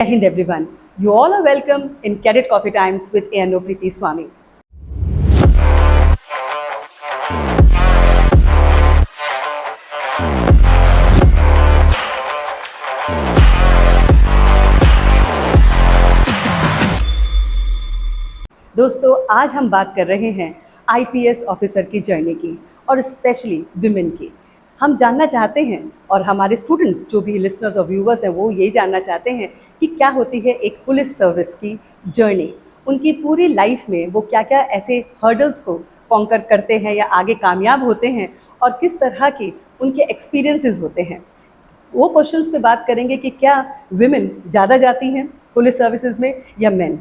Hind everyone. You all are welcome in Cadet Coffee Times with A.N.O. Preeti Swami. दोस्तों, आज हम बात कर रहे हैं आईपीएस ऑफिसर की जर्नी की और स्पेशली विमेन की। हम जानना चाहते हैं और हमारे स्टूडेंट्स जो भी लिसनर्स और व्यूवर्स हैं वो यही जानना चाहते हैं कि क्या होती है एक पुलिस सर्विस की जर्नी। उनकी पूरी लाइफ में वो क्या क्या ऐसे हर्डल्स को कॉन्कर करते हैं या आगे कामयाब होते हैं और किस तरह के उनके एक्सपीरियंसेस होते हैं। वो क्वेश्चंस पे बात करेंगे कि क्या विमेन ज़्यादा जाती हैं पुलिस सर्विसेज में या मेन।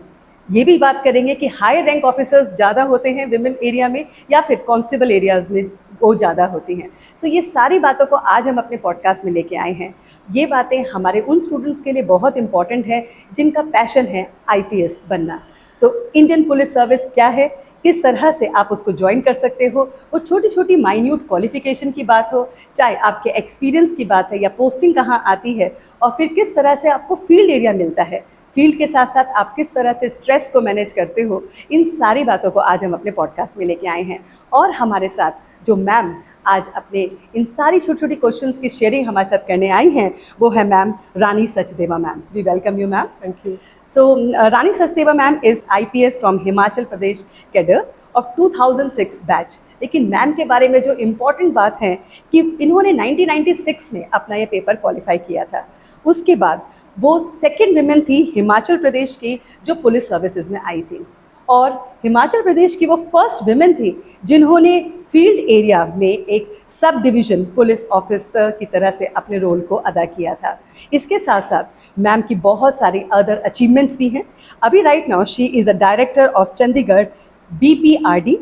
ये भी बात करेंगे कि हाई रैंक ऑफिसर्स ज़्यादा होते हैं विमेन एरिया में या फिर कांस्टेबल एरियाज़ में वो ज़्यादा होती हैं। सो ये सारी बातों को आज हम अपने पॉडकास्ट में लेके आए हैं। ये बातें हमारे उन स्टूडेंट्स के लिए बहुत इंपॉर्टेंट है जिनका पैशन है आईपीएस बनना। तो इंडियन पुलिस सर्विस क्या है, किस तरह से आप उसको ज्वाइन कर सकते हो, वो छोटी छोटी माइन्यूट क्वालिफिकेशन की बात हो, चाहे आपके एक्सपीरियंस की बात है या पोस्टिंग कहाँ आती है, और फिर किस तरह से आपको फील्ड एरिया मिलता है, फील्ड के साथ साथ आप किस तरह से स्ट्रेस को मैनेज करते हो, इन सारी बातों को आज हम अपने पॉडकास्ट में लेके आए हैं। और हमारे साथ जो मैम आज अपने इन सारी छोटी छोटी क्वेश्चंस की शेयरिंग हमारे साथ करने आई हैं वो है ma'am Rani Sachdeva ma'am. We welcome you ma'am. Thank you. So, Rani Sachdeva ma'am is IPS from Himachal Pradesh cadre of 2006 batch. लेकिन मैम के बारे में जो इम्पॉर्टेंट बात है कि इन्होंने 1996 में अपना ये पेपर क्वालिफाई किया था। उसके बाद वो सेकंड विमेन थी हिमाचल प्रदेश की जो पुलिस सर्विसेज में आई थी, और हिमाचल प्रदेश की वो फर्स्ट विमेन थी जिन्होंने फील्ड एरिया में एक सब डिवीज़न पुलिस ऑफिसर की तरह से अपने रोल को अदा किया था। इसके साथ साथ मैम की बहुत सारी अदर अचीवमेंट्स भी हैं। अभी right now she is a director of Chandigarh BPRD।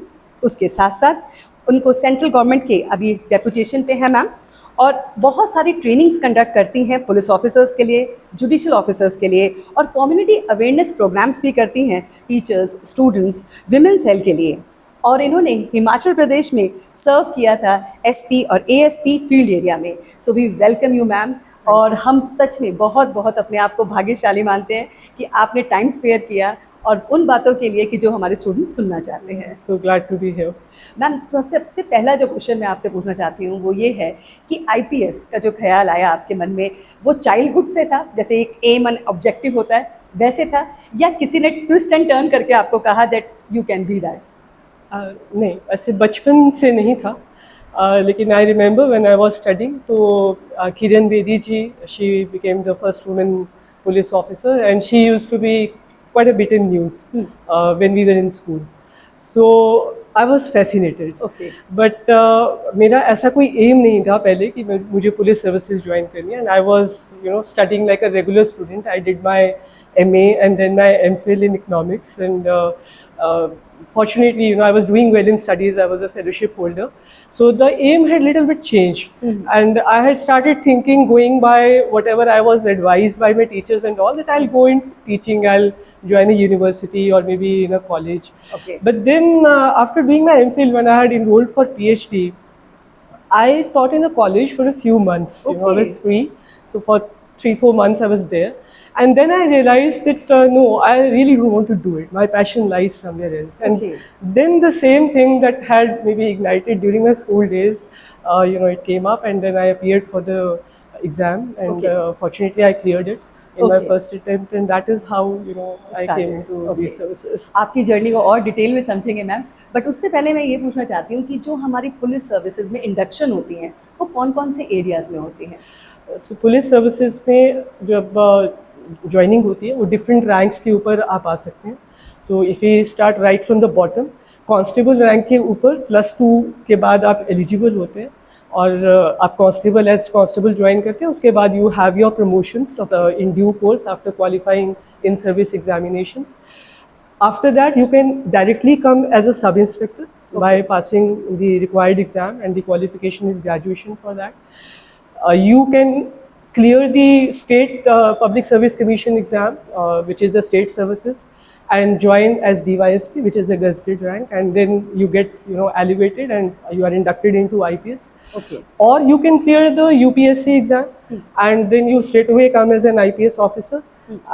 उसके साथ साथ उनको सेंट्रल गवर्नमेंट के अभी डेपुटेशन पे है मैम, और बहुत सारी ट्रेनिंग्स कंडक्ट करती हैं पुलिस ऑफिसर्स के लिए, जुडिशल ऑफिसर्स के लिए, और कम्युनिटी अवेयरनेस प्रोग्राम्स भी करती हैं टीचर्स, स्टूडेंट्स, विमेन सेल के लिए। और इन्होंने हिमाचल प्रदेश में सर्व किया था SP और ASP फील्ड एरिया में। So we welcome you ma'am. और हम सच में बहुत बहुत अपने आप को भाग्यशाली मानते हैं कि आपने टाइम स्पेयर किया और उन बातों के लिए कि जो हमारे स्टूडेंट्स सुनना चाहते हैं। So glad to be here. Ma'am, सबसे पहला जो क्वेश्चन मैं आपसे पूछना चाहती हूँ वो ये है कि आईपीएस का जो ख्याल आया आपके मन में वो चाइल्डहुड से था, जैसे एक एम एंड ऑब्जेक्टिव होता है वैसे था, या किसी ने ट्विस्ट एंड टर्न करके आपको कहा that you can be that? नहीं, ऐसे बचपन से नहीं था, लेकिन I remember when I was studying तो Kiran Bedi ji, she became the first women police officer and she used to be quite a bit in news when we were in school. So I was fascinated. Okay. But मेरा ऐसा कोई M नहीं था पहले कि मुझे police services join करनी है, and I was studying like a regular student. I did my MA and then my MPhil in economics, and fortunately I was doing well in studies. I was a fellowship holder, so the aim had little bit changed. And I had started thinking, going by whatever I was advised by my teachers and all, that I'll go in teaching, I'll join a university or maybe in a college. Okay. But then after doing my MPhil, when I had enrolled for PhD, I taught in a college for a few months. Okay. I was free, so for 3-4 months I was there. And then I realized that no, I really don't want to do it. My passion lies somewhere else. And Okay. then the same thing that had maybe ignited during my school days, it came up, and then I appeared for the exam, and Okay. Fortunately I cleared it in my Okay. first attempt, and that is how I came into Okay. these services. आपकी journey को और detail में समझेंगे ma'am, but उससे पहले मैं ये पूछना चाहती हूँ कि जो हमारी पुलिस सर्विसेज में इंडक्शन होती हैं वो कौन कौन से एरियाज़ में होती हैं? So पुलिस सर्विसेज में जब ज्वाइनिंग होती है वो डिफरेंट रैंक्स के ऊपर आप आ सकते हैं। So if you start right from the bottom, constable rank के ऊपर +2 के बाद आप एलिजिबल होते हैं, और आप कांस्टेबल एज कांस्टेबल ज्वाइन करते हैं। उसके बाद you have your promotions in due course after qualifying in service examinations. After that, you can directly come as a sub-inspector by passing the required exam, and the qualification is graduation for that. You can clear the state Public Service Commission exam, which is the state services, and join as DYSP, which is a gazetted rank, and then you get elevated and you are inducted into IPS. Okay. Or you can clear the UPSC exam, and then you straight away come as an IPS officer.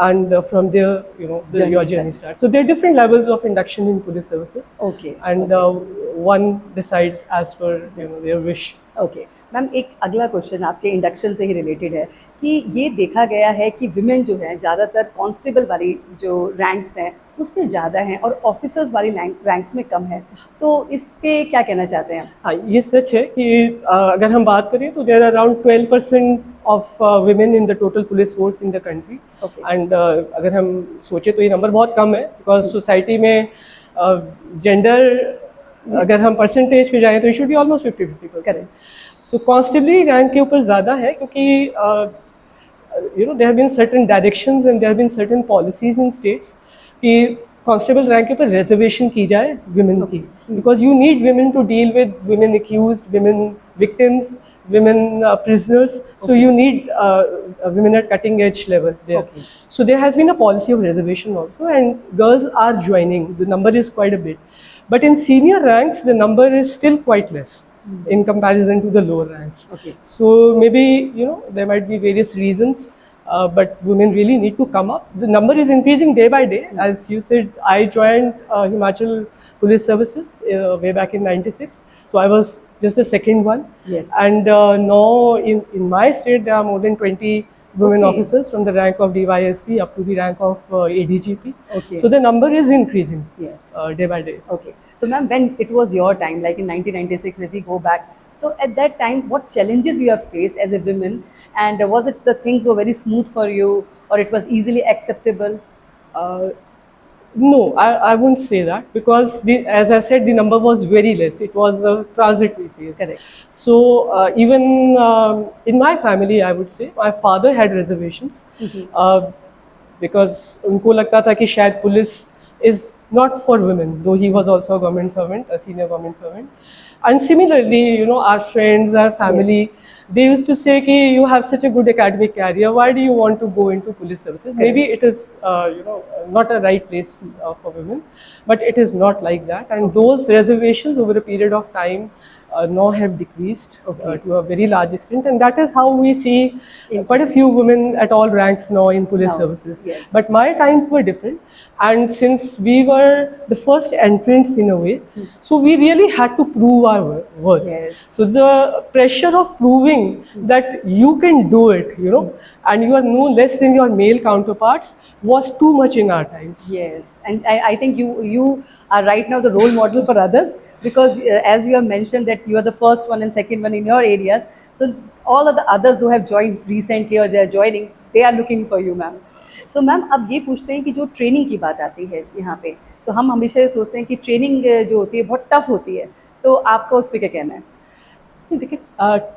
and from there, you know, your journey starts. So there are different levels of induction in police services. Okay, And one decides as per, you know, their wish. Okay ma'am, एक अगला question आपके induction से ही related है कि ये देखा गया है कि विमेन जो है ज़्यादातर कांस्टेबल वाली जो रैंक्स हैं उसमें ज़्यादा हैं और ऑफिसर्स वाली रैंक्स में कम है, तो इस पे क्या कहना चाहते हैं? हाँ, ये सच है कि अगर हम बात करें तो there are around 12% of women in the total police force in the country. Okay. And अगर हम सोचे तो ये नंबर बहुत कम है, बिकॉज सोसाइटी में जेंडर अगर हम परसेंटेज पे जाएं तो it should be almost 50-50%. Correct. So constabulary rank के ऊपर ज़्यादा है क्योंकि you know, there have been certain directions and there have been certain policies in states कि कांस्टेबल रैंक के ऊपर रिजर्वेशन की जाए विमेन की, because you need women to deal with women accused, women victims, women prisoners. So you need women at cutting edge level there. Okay. So there has been a policy of reservation also, and girls are joining. The number is quite a bit, but in senior ranks the number is still quite less in comparison to the lower ranks. Okay. So maybe, you know, there might be various reasons, but women really need to come up. The number is increasing day by day. As you said, I joined Himachal Police Services way back in '96. So I was just the second one. Yes. And now in my state there are more than 20 women Okay. officers from the rank of DYSP up to the rank of ADGP. Okay. So the number is increasing Yes. day by day. Okay. So ma'am, when it was your time, like in 1996, if we go back, so at that time, what challenges you have faced as a woman, and was it the things were very smooth for you, or it was easily acceptable? No, I wouldn't say that, because as I said, the number was very less. It was a transitory phase. Correct. So even in my family, I would say my father had reservations because उनको लगता था कि शायद police is not for women, though he was also a government servant, a senior government servant. And similarly, you know, our friends, our family, they used to say कि you have such a good academic career, why do you want to go into police services? Maybe it is you know, not a right place for women, but it is not like that. And those reservations over a period of time now have decreased to a very large extent, and that is how we see quite a few women at all ranks now in police Now, services. yes. But my times were different, and since we were the first entrants in a way, so we really had to prove our worth. Yes. So the pressure of proving that you can do it, you know, and you are no less than your male counterparts was too much in our times. Yes, and I think you are right now the role model for others, because as you have mentioned that you are the first one and second one in your areas. So all of the others who have joined recently or they are joining, they are looking for you, ma'am. So ma'am, अब ये पूछते हैं कि जो training की बात आती है यहाँ पे, तो हम हमेशा ये सोचते हैं कि ट्रेनिंग जो होती है बहुत टफ होती है, तो आपका उस पर क्या कहना है? देखिए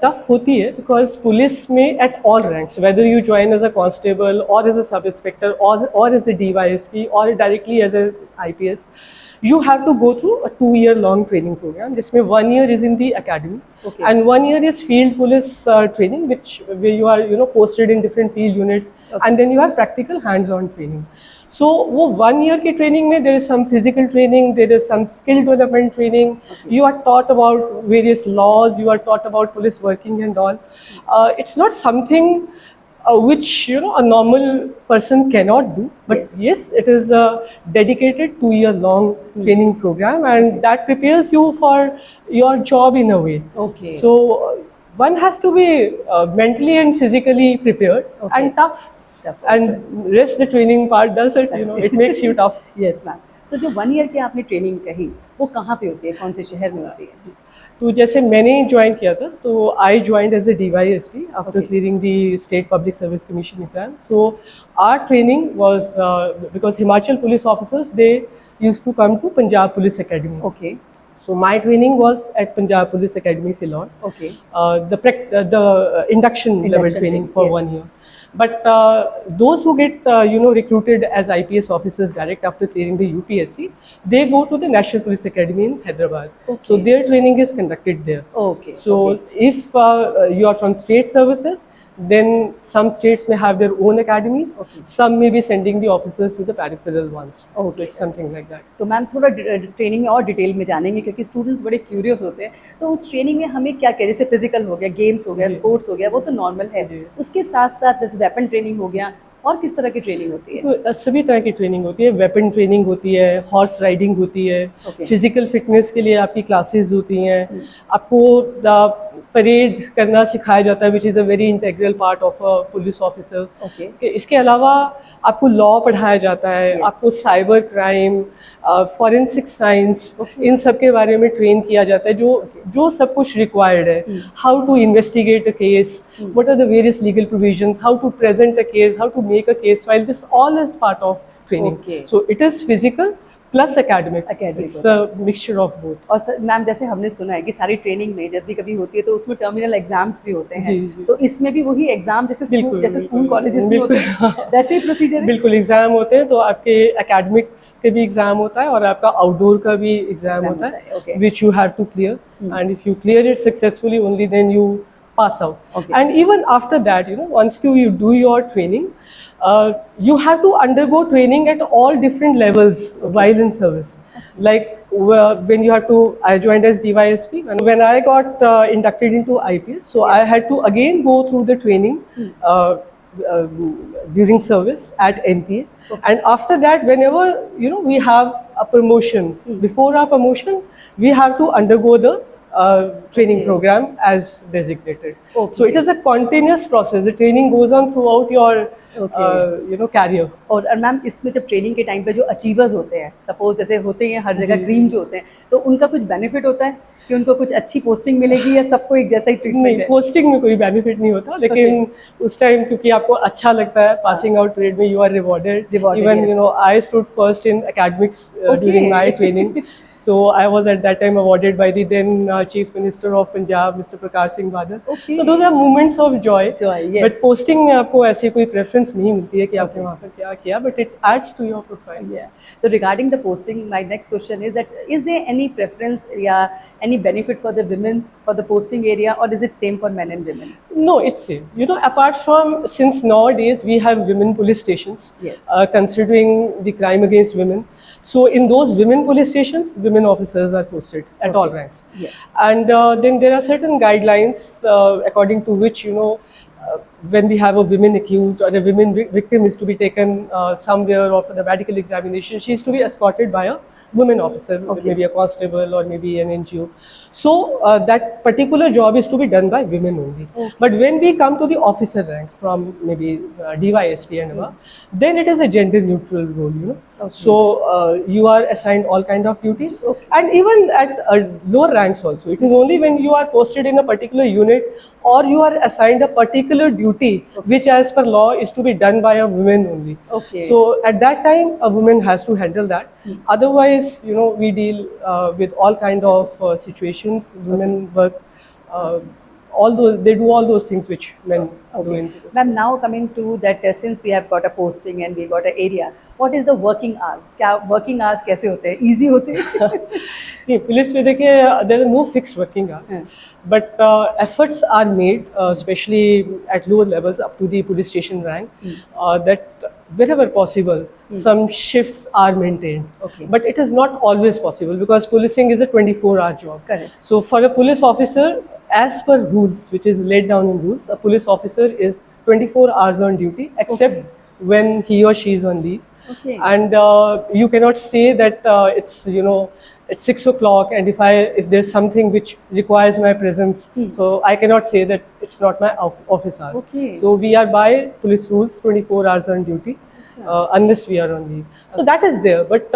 टफ होती है, बिकॉज पुलिस में at all ranks, whether you join as a constable और एज अ सब इंस्पेक्टर और एज अ डीवाईएसपी और directly as a IPS, you have to go through a 2-year long training program. जिसमें 1 year is in the academy, Okay. and 1 year is field police training, where you are, you know, posted in different field units, and then you have practical hands-on training. So वो 1 year की training में there is some physical training, there is some skill development training. You are taught about various laws, you are taught about police working and all. It's not something which, you know, a normal person cannot do, but yes, it is a dedicated 2-year long training program, and that prepares you for your job in a way. Okay. So one has to be mentally and physically prepared and tough. Tough, And rest the training part does it, you know, it makes you tough. Yes ma'am. So जो 1 year की आपने training कही, वो कहाँ पे होती है, कौन से शहर में होती है? तो जैसे मैंने ज्वाइन किया था, तो I joined as a DYSP after Okay. Clearing the state public service commission exam. So our training was because Himachal police officers they used to come to Punjab police academy. Okay. So my training was at Punjab Police Academy, Filon. Okay. The induction level Induction training training, for yes. 1 year. But those who get you know, recruited as IPS officers direct after clearing the UPSC, they go to the National Police Academy in Hyderabad. Okay. So their training is conducted there. Okay. So if you are from state services, then some states may have their own academies. Okay. Some may be sending the officers to the peripheral ones. Okay. So it's something like that. तो ma'am थोड़ा training में और detail में जानेंगे, क्योंकि students बड़े curious होते हैं. तो उस ट्रेनिंग में हमें क्या क्या, जैसे फिजिकल हो गया, गेम्स हो गया, जी. स्पोर्ट्स हो गया, वो तो नॉर्मल है. जी. उसके साथ साथ जैसे वेपन ट्रेनिंग हो गया, और किस तरह की ट्रेनिंग होती है? तो सभी तरह की ट्रेनिंग होती है, वेपन ट्रेनिंग होती है, हॉर्स राइडिंग होती है, Okay. फिजिकल फिटनेस के लिए आपकी क्लासेस होती हैं, आपको परेड करना सिखाया जाता है which is a very integral part of a police officer. Okay. इसके अलावा आपको लॉ पढ़ाया जाता है, Yes. आपको cyber crime, forensic science, Okay. इन सब के बारे में ट्रेन किया जाता है, जो सब कुछ रिक्वायर्ड है। How to investigate a case, what are the various legal provisions, how to present a case, how to make a case file, this all is part of training. Okay. So it is physical plus academic. Academic It's होता a mixture of both. और sir ma'am जैसे हमने सुना है कि सारी training में जब भी कभी होती है तो उसमें टर्मिनल एग्जाम्स भी होते हैं, जी, जी। तो इसमें भी वही एग्जाम जैसे बिल्कुल, स्कूल बिल्कुल, कॉलेजेस में बिल्कुल। होते हैं वैसे ही प्रोसीजर है? बिल्कुल एग्जाम होते हैं, तो आपके एकेडमिक्स के भी एग्जाम होता है और आपका आउटडोर का भी एग्जाम Exam होता होता है, है, okay. Which you have to clear, and if you clear it successfully only then you pass out. Okay. And even after that, once you do your training, you have to undergo training at all different levels while in service. Like when you have to, I joined as DYSP, and when I got inducted into IPS, so I had to again go through the training during service at NPA. And after that, whenever we have a promotion, before our promotion, we have to undergo the training program as designated. Okay. So it is a continuous process. The training goes on throughout your career. और ma'am इसमें जब training के time पे जो achievers होते हैं, suppose जैसे होते हैं हर जगह ड्रीम जो होते हैं, तो उनका कुछ बेनिफिट होता है कि उनको कुछ अच्छी पोस्टिंग मिलेगी या सबको एक जैसा ही ट्रीटमेंट नहीं, है? पोस्टिंग में कोई बेनिफिट नहीं होता, लेकिन उस टाइम क्योंकि आपको अच्छा लगता है, पासिंग आउट परेड में you are rewarded. Even yes. I stood first in academics during my training. So I was at that time awarded by the then Chief Minister of Punjab, Mr. Prakash Singh Badal. Okay. So those are moments of joy. Yes. But posting में आपको ऐसे कोई preference नहीं मिलती है कि आपने वहाँ पर क्या किया, but it adds to your profile. Yeah. So regarding the posting, my next question is that is there any preference या any benefit for the women for the posting area, or is it same for men and women? No, it's same. Apart from, since nowadays we have women police stations, Yes. Considering the crime against women. So in those women police stations, women officers are posted at all ranks. Yes. And then there are certain guidelines according to which, when we have a woman accused or a women victim is to be taken somewhere or for the medical examination, she is to be escorted by a women officer, maybe a constable or maybe an NGO. So that particular job is to be done by women only. But when we come to the officer rank from maybe DYSP and above, then it is a gender neutral role, So you are assigned all kind of duties, and even at lower ranks also. It is only when you are posted in a particular unit or you are assigned a particular duty which as per law is to be done by a woman only. Okay. So at that time a woman has to handle that. Otherwise, we deal with all kind of situations. Women work they do all those things which men do in police. Ma'am, now coming to that, since we have got a posting and we got an area, what is the working hours? क्या working hours कैसे होते हैं? Easy होते हैं? नहीं, police में देखिए there are no fixed working hours, but efforts are made, especially at lower levels up to the police station rank, that wherever possible, some shifts are maintained. Okay. But it is not always possible because policing is a 24-hour job. Correct. So for a police officer, as per rules, which is laid down in rules, a police officer is 24 hours on duty, except when he or she is on leave. Okay. And you cannot say that it's 6 o'clock and if there's something which requires my presence, so I cannot say that it's not my office hours. Okay. So we are by police rules 24 hours on duty, unless we are on leave. So that is there, but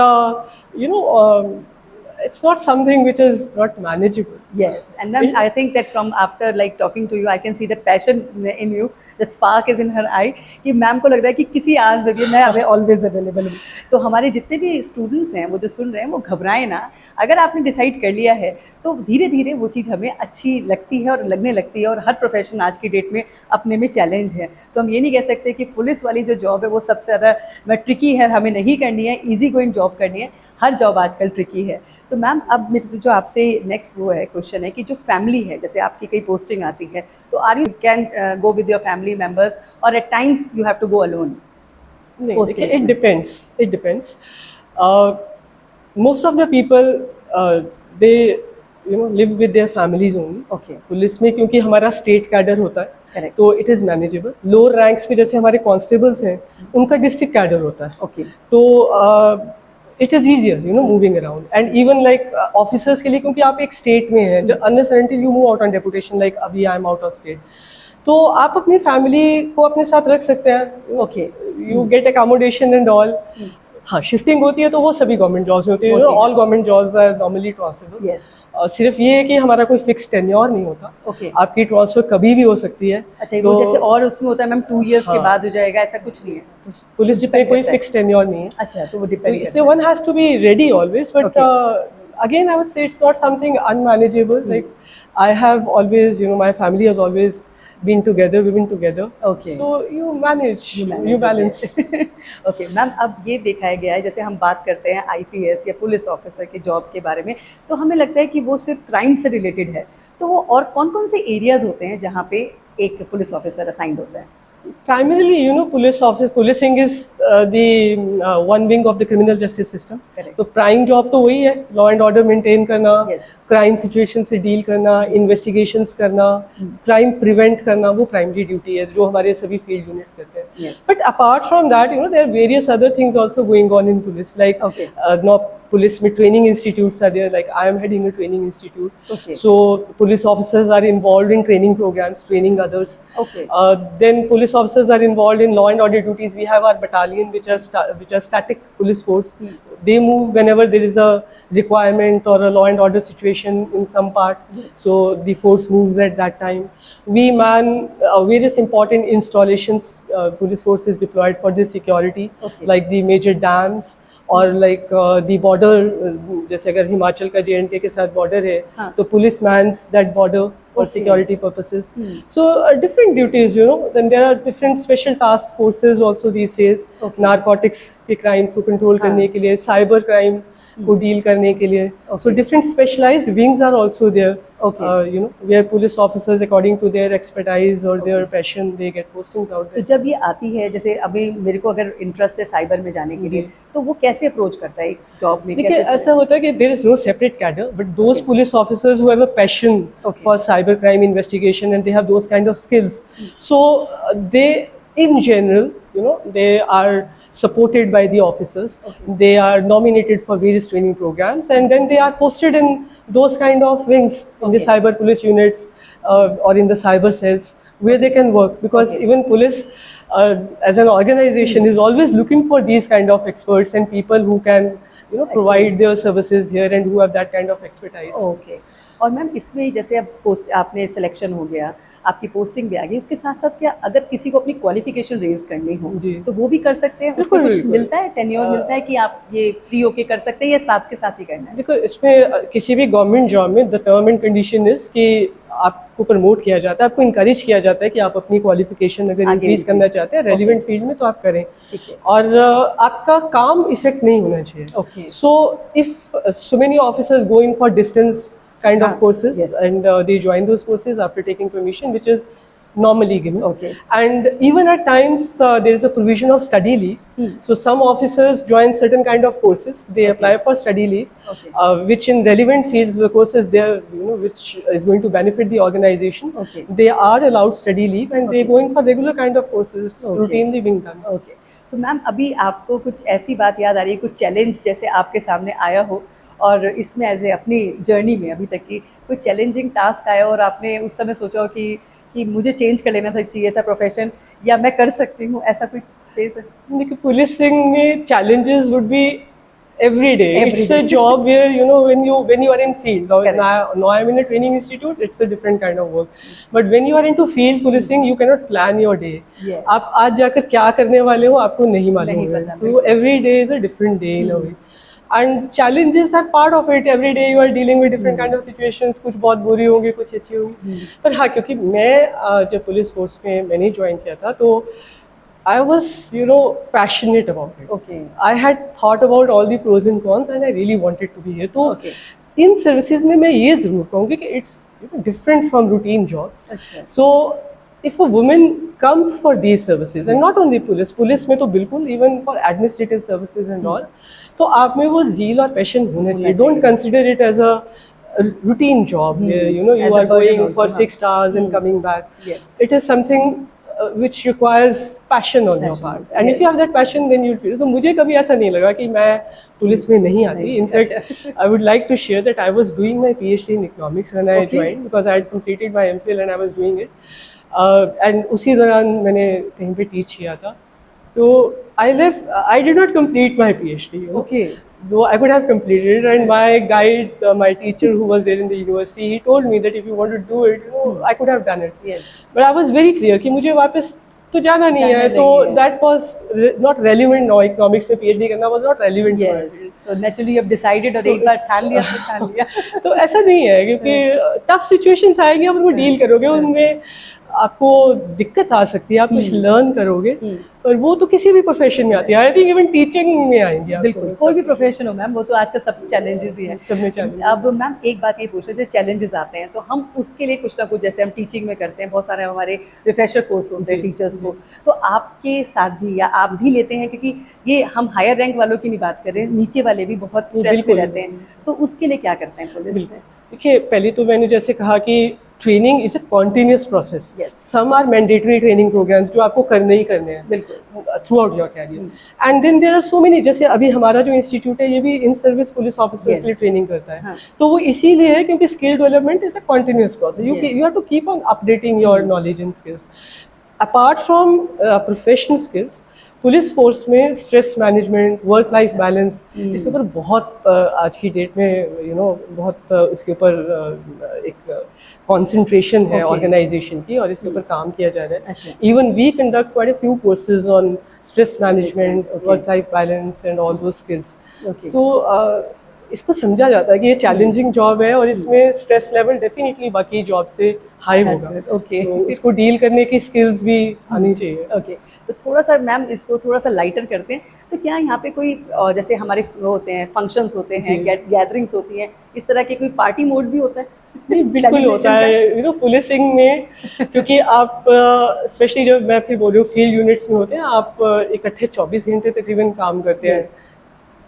it's not something which is not manageable. Yes, and ma'am, I think that from after like talking to you, I can see the passion in you, that spark is in her eye. कि ma'am को लग रहा है कि किसी आज में भी मैं अभी ऑलवेज अवेलेबल हूँ. तो हमारे जितने भी स्टूडेंट्स हैं वो जो सुन रहे हैं वो घबराएं ना. अगर आपने डिसाइड कर लिया है तो धीरे धीरे वो चीज़ हमें अच्छी लगती है और लगने लगती है, और हर प्रोफेशन आज की डेट में अपने में चैलेंज है. तो हम ये नहीं कह सकते कि पुलिस वाली जो जॉब है वो सबसे ज़्यादा ट्रिकी है, हमें नहीं करनी है, ईजी गोइंग जॉब करनी है. हर जॉब आजकल ट्रिकी है. सो मैम, अब मेरे जो आपसे नेक्स्ट वो है क्वेश्चन है कि जो फैमिली है, जैसे आपकी कई पोस्टिंग आती है, तो are you can go with your family members और at times you have to go alone? It depends. Most of the people they live with their families only. Okay. Police में क्योंकि हमारा स्टेट कैडर होता है, Correct. तो it is manageable. Lower ranks पे जैसे हमारे कॉन्स्टेबल्स हैं, उनका डिस्ट्रिक्ट कैडर होता है, ओके तो it is easier you know moving around. And even like officers के लिए, क्योंकि आप एक स्टेट में हैं, जब unless until you move out on deputation, like अभी I am out of state, तो आप अपनी फैमिली को अपने साथ रख सकते हैं। Okay you get accommodation and all. हाँ, शिफ्टिंग होती है तो वो सभी गवर्नमेंट जॉब्स में होती है, होती है। All government jobs are normally transferable. Yes सिर्फ ये है कि हमारा कोई फिक्स टेन्योर नहीं होता, ओके आपकी ट्रांसफर कभी भी हो सकती है। अच्छा वो जैसे और उसमें होता है मैम 2 इयर्स के हाँ। बाद हो जाएगा, ऐसा कुछ नहीं है? पुलिस में depend कोई करता है। फिक्स टेन्योर नहीं है, अच्छा तो वो तो डिपेंड इसलिए one has to be ready always. But again I would say it's not something unmanageable. Like I have always, you know, my family has always been together, we've been together, Okay. so you manage, you balance. Okay ma'am, अब ये दिखाया गया है, जैसे हम बात करते हैं आईपीएस या पुलिस ऑफिसर के जॉब के बारे में, तो हमें लगता है कि वो सिर्फ क्राइम से रिलेटेड है, तो वो और कौन कौन से एरियाज होते हैं जहाँ पे एक पुलिस ऑफिसर असाइंड होता है? Primarily, you know, policing is the one wing of the criminal justice system. Correct. तो प्राइम जॉब तो वही है, लॉ एंड ऑर्डर मेंटेन करना, Yes. क्राइम सिचुएशन से डील करना, इन्वेस्टिगेशंस करना, क्राइम प्रिवेंट करना, वो प्राइमरी ड्यूटी है जो हमारे सभी फील्ड यूनिट्स करते हैं। Yes. But apart from that, you know, there are various other things also going on in police, like Okay. No police में training institutes are there, like I am heading a training institute, Okay. so police officers are involved in training programs, training others. Okay. Then police officers are involved in law and order duties. We have our battalion, which are static police force. They move whenever there is a requirement or a law and order situation in some part. So the force moves at that time. We man various important installations. Police force is deployed for the security, Okay. like the major dams. और like the border, जैसे अगर हिमाचल का JNK के साथ border है, हाँ. तो police mans that border for Okay. Security purposes. So different duties, you know, then there are different special task forces also these days, narcotics के क्राइम्स को कंट्रोल करने के लिए, साइबर क्राइम को डील करने के लिए। So different specialised wings are also there, Okay. you know, where police officers according to their expertise or their passion they get postings out तो there. जब ये आती है, जैसे अभी मेरे को अगर इंटरेस्ट है साइबर में जाने के लिए, तो वो कैसे अप्रोच करता है जॉब में? देखिए, कैसे ऐसा होता है कि there is no separate cadre, but those police officers who have a passion Okay. For cyber crime investigation and they have those kind of skills, so they in general, you know, they are supported by the officers. They are nominated for various training programs, and then they are posted in those kind of wings in the cyber police units or in the cyber cells where they can work, because even police as an organization is always looking for these kind of experts and people who can, you know, provide their services here and who have that kind of expertise. Okay. और ma'am इसमें जैसे अब post आपने selection हो गया, आपकी posting भी आ गई, उसके साथ साथ क्या अगर किसी को अपनी क्वालिफिकेशन रेज करनी हो जी। तो वो भी कर सकते हैं? उसमें बिल्कुल, कुछ बिल्कुल। मिलता है, टेन्योर मिलता है कि आप ये फ्री होके कर सकते हैं या साथ के साथ ही करना है? देखो, इसमें किसी भी गवर्नमेंट जॉब में the term and condition is कि आपको प्रमोट किया जाता है, आपको इनकरेज किया जाता है कि आप अपनी क्वालिफिकेशन अगर आगे इंक्रीज करना चाहते हैं रेलिवेंट फील्ड में तो आप करें, ठीक है। और आपका काम इफेक्ट नहीं होना चाहिए। Okay. So if so many officers go in for distance kind of courses, yes. and they join those courses after taking permission, which is normally given. Okay. And even at times there is a provision of study leave. So some officers join certain kind of courses, they apply for study leave, Okay. which in relevant fields, the courses there, you know, which is going to benefit the organization, Okay. they are allowed study leave, and they go in for regular kind of courses. It's Okay. routinely being done. Okay. तो ma'am अभी आपको कुछ ऐसी बात याद आ रही है, कुछ चैलेंज जैसे आपके सामने आया हो और इसमें एज ए अपनी जर्नी में अभी तक की कोई चैलेंजिंग टास्क आया और आपने उस समय सोचा हो कि मुझे चेंज कर लेना चाहिए था प्रोफेशन, या मैं कर सकती हूँ, ऐसा कोई फेस है? देखिए, पुलिसिंग में challenges would be every day. Every It's a day. job where, you know, when you are in field. Correct. Now I'm in a training institute. It's a different kind of work. But when you are into field policing, you cannot plan your day. Yes. आप आज जाकर क्या करने वाले हो आपको नहीं मालूम नहीं होगा. पता, So every day is a different day in a way. And challenges are part of it. Every day you are dealing with different kind of situations. कुछ बहुत बुरी होंगी, कुछ अच्छी होंगी. पर हाँ, क्योंकि मैं जब पुलिस फोर्स में मैंने ज्वाइन किया था तो I was, you know, passionate about it. Okay. I had thought about all the pros and cons, and I really wanted to be here. तो Okay. इन सर्विसेज में मैं ये ज़रूर कहूँगी कि it's, you know, different from routine jobs. अच्छा। So if a woman comes for these services, and not only police में तो बिल्कुल, even for administrative services and all, तो आप में वो zeal और passion होना चाहिए. Don't consider it as a a routine job where you As a are burden going also, for huh? fixed hours and coming back. Yes. It is something which requires passion on your Passion, part, and if yes. you have that passion then you'll feel. तो मुझे कभी ऐसा नहीं लगा कि मैं police में नहीं आती. नहीं, In fact, अच्छा. I would like to share that I was doing my PhD in economics when I Okay. joined, because I had completed my MPhil and I was doing it. And उसी दौरान मैंने कहीं पे teach किया था. So I left. I did not complete my PhD. Okay. Though I could have completed it, and my guide, my teacher who was there in the university, he told me that if you want to do it, I could have done it. Yes. But I was very clear कि मुझे वापस तो जाना नहीं जाना है. तो नहीं है. that was not relevant now. Economics में PhD करना was not relevant. to my Yes. field. So naturally you have decided और So एक बार it's- ठान लिया तो ठान लिया. तो ऐसा नहीं है, क्योंकि टफ सिचुएशंस आएंगे, आप उनको डील करोगे, उनमें आपको दिक्कत आ सकती है, आप कुछ लर्न करोगे, पर वो तो किसी भी प्रोफेशन में आती है. आई थिंक इवन टीचिंग में आएंगे आपको. बिल्कुल, कोई भी प्रोफेशन हो मैम, वो तो आज का सब चैलेंजेस ही है. सब में challenge अब मैम एक बात ये पूछ रहे थे, चैलेंजेस आते हैं तो हम उसके लिए कुछ ना कुछ, जैसे हम टीचिंग में करते हैं, बहुत सारे हमारे रिफ्रेशर कोर्स होते हैं टीचर्स को, तो आपके साथ भी या आप भी लेते हैं, क्योंकि ये हम हायर रैंक वालों की नहीं बात कर रहे हैं, नीचे वाले भी बहुत स्ट्रेस में बिल्कुल. रहते हैं, तो उसके लिए क्या करते हैं पुलिस में? देखिए, पहले तो मैंने जैसे कहा कि training is a continuous process. Yes. Some are mandatory training programs जो आपको करने ही करने हैं बिल्कुल. Throughout your career. And then there are so many. जैसे अभी हमारा जो इंस्टीट्यूट है, ये भी in service police officers Yes. के लिए ट्रेनिंग करता है. हाँ. तो वो इसीलिए है क्योंकि skill development is a continuous process. You Yes. Have to keep on updating your knowledge and skills. Apart from professional skills, police force में stress management, work life balance, इसके ऊपर बहुत आज की डेट में बहुत इसके ऊपर एक कंसंट्रेशन है Okay. ऑर्गेनाइजेशन की, और इसके ऊपर काम किया जा रहा है. अच्छा. Even we conduct quite a few courses on stress management, Okay. Work life balance and all those skills. Okay. So इसको समझा जाता है कि ये चैलेंजिंग जॉब है, और इसमें स्ट्रेस लेवल डेफिनेटली बाकी जॉब से हाई होगा. Okay. तो इसको डील करने की स्किल्स भी आनी चाहिए. ओके, तो थोड़ा सा मैम इसको थोड़ा सा लाइटर करते हैं, तो क्या यहाँ पे कोई जैसे हमारे वो होते हैं फंक्शंस होते हैं, जी. गैदरिंग्स होती हैं, इस तरह के कोई पार्टी मोड भी होता है? नहीं, बिल्कुल होता है. पुलिसिंग में, क्योंकि आप स्पेशली जब मैं फिर बोल रही हूँ फील्ड यूनिट्स में होते हैं, आप इकट्ठे 24 घंटे तकरीबन काम करते हैं.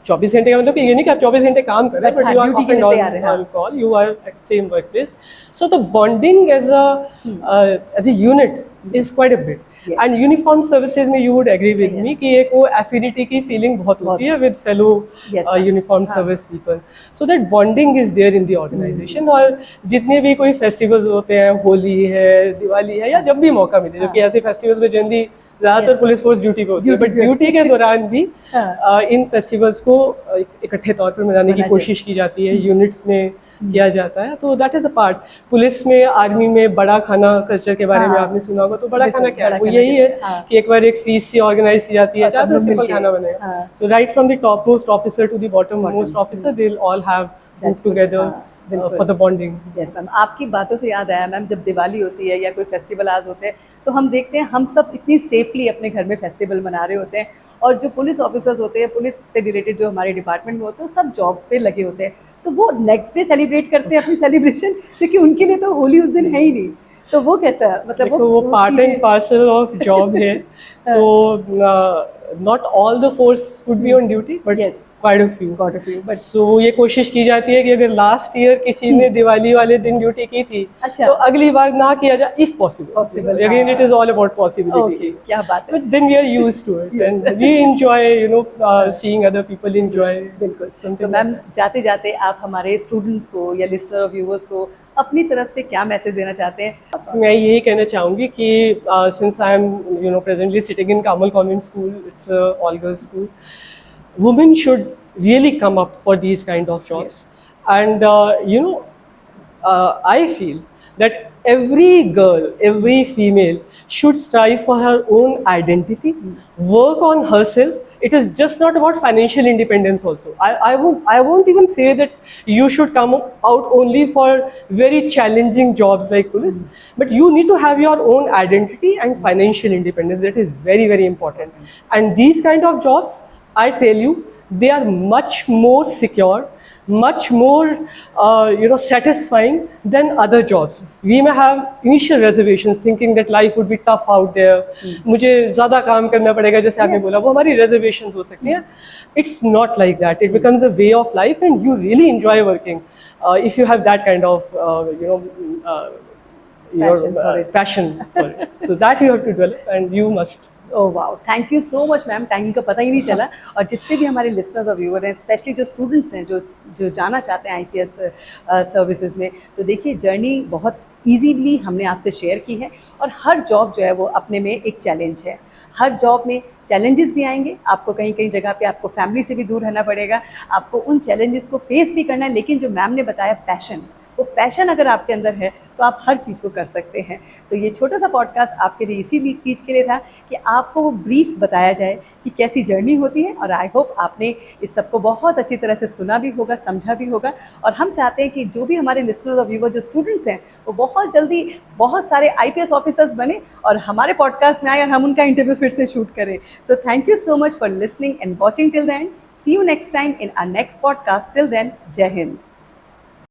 24 घंटे का मतलब कि ये नहीं कि आप 24 घंटे काम कर रहे हैं, But बट यू हाँ, आर duty के लिए तैयार हैं, on call, you are at same work place. So the bonding as a unit is quite a bit. Yes. And uniform services में you would agree with me कि एक वो affinity की फीलिंग बहुत होती है with fellow Yes, ma'am. Uniform हाँ. Service people. So that bonding is there in the organisation. और जितने भी कोई फेस्टिवल्स होते हैं, होली है, दिवाली है, या जब भी मौका मिले, जो कि ऐसे फेस्टिवल्स में जनरली ज़्यादातर Yes. पुलिस फोर्स ड्यूटी पे होती है, Duty बट पे ड्यूटी के दौरान भी हाँ. इन फेस्टिवल्स को इकट्ठे तौर पर मनाने की मनाया कोशिश की जाती है, यूनिट्स में किया जाता है. तो that is a part. Police में, आर्मी में बड़ा खाना कल्चर के बारे में हाँ. आपने सुना होगा. तो बड़ा बिल्कुल, खाना क्या है? बड़ा वो खाना यही क्या है है? हाँ. कि एक बार एक फीस से ऑर्गेनाइज की जाती है, और सब ज़्यादा लोग सिंपल मिलके. खाना बनेगा. हाँ. So right from the top most officer to the bottom most officer, they all have food together हाँ, बिल्कुल. For the bonding. Yes ma'am, आपकी बातों से याद आया मैम, जब दिवाली होती है या कोई फेस्टिवल आज होते हैं, तो हम देखते हैं हम सब इतनी सेफली अपने घर में फेस्टिवल मना रहे होते हैं, और जो पुलिस ऑफिसर्स होते हैं, पुलिस से रिलेटेड जो हमारे डिपार्टमेंट में होते हैं, सब जॉब पे लगे होते हैं, तो वो नेक्स्ट डे सेलिब्रेट करते हैं अपनी सेलिब्रेशन, क्योंकि उनके लिए तो होली उस दिन है ही नहीं. तो वो कैसा, मतलब देखो, वो part and parcel of job है. तो not all the force would be on duty, but Yes. Quite a few. Got off you, but so ये कोशिश की जाती है कि अगर लास्ट ईयर किसी ने दिवाली वाले दिन ड्यूटी की थी, अच्छा. तो अगली बार ना किया जाए, इफ पॉसिबल. Possible, अगेन हाँ. It is all about possibility. Okay, क्या बात है. But then we are used to it, Yes. and we enjoy, seeing other people enjoy. बिल्कुल. तो something. मैम, जाते जाते आप हमारे स्टूडेंट्स को या लिसनर और व्यूवर्स को अपनी तरफ से क्या मैसेज देना चाहते हैं? मैं यही कहना चाहूँगी कि since I am presently sitting in Kamal Convent School, it's a all girls school, women should really come up for these kind of jobs. And I feel that every girl, every female should strive for her own identity, work on herself. It is just not about financial independence also. I won't even say that you should come out only for very challenging jobs like police, but you need to have your own identity and financial independence. That is very, very important. And these kind of jobs, I tell you, they are much more secure, much more satisfying than other jobs. We may have initial reservations thinking that life would be tough out there. मुझे ज़्यादा काम करना पड़ेगा जैसे आपने बोला, वो हमारी reservations हो सकती हैं. It's not like that. It becomes a way of life and you really enjoy working if you have that kind of passion for it. So that you have to develop and you must. Oh wow, thank you so much ma'am, time का पता ही नहीं चला। और जितने भी हमारे listeners और viewer हैं, स्पेशली जो स्टूडेंट्स हैं जो जो जाना चाहते हैं आईपीएस सर्विसेज में, तो देखिए जर्नी बहुत ईजीली हमने आपसे शेयर की है। और हर जॉब जो है वो अपने में एक चैलेंज है। हर जॉब में चैलेंजेस भी आएंगे, आपको कहीं कहीं जगह पे आपको फैमिली से भी दूर रहना पड़ेगा, आपको उन चैलेंजेस को फेस भी करना है। लेकिन जो मैम ने बताया पैशन, वो पैशन अगर आपके अंदर है तो आप हर चीज़ को कर सकते हैं। तो ये छोटा सा पॉडकास्ट आपके लिए इसी चीज़ के लिए था कि आपको वो ब्रीफ बताया जाए कि कैसी जर्नी होती है। और आई होप आपने इस सबको बहुत अच्छी तरह से सुना भी होगा, समझा भी होगा। और हम चाहते हैं कि जो भी हमारे लिसनर्स और व्यूअर जो स्टूडेंट्स हैं वो बहुत जल्दी बहुत सारे आईपीएस ऑफिसर्स बने और हमारे पॉडकास्ट में आए और हम उनका इंटरव्यू फिर से शूट करें। So thank you so much for listening and watching till then. See you next time in our next podcast. Till then, Jai Hind.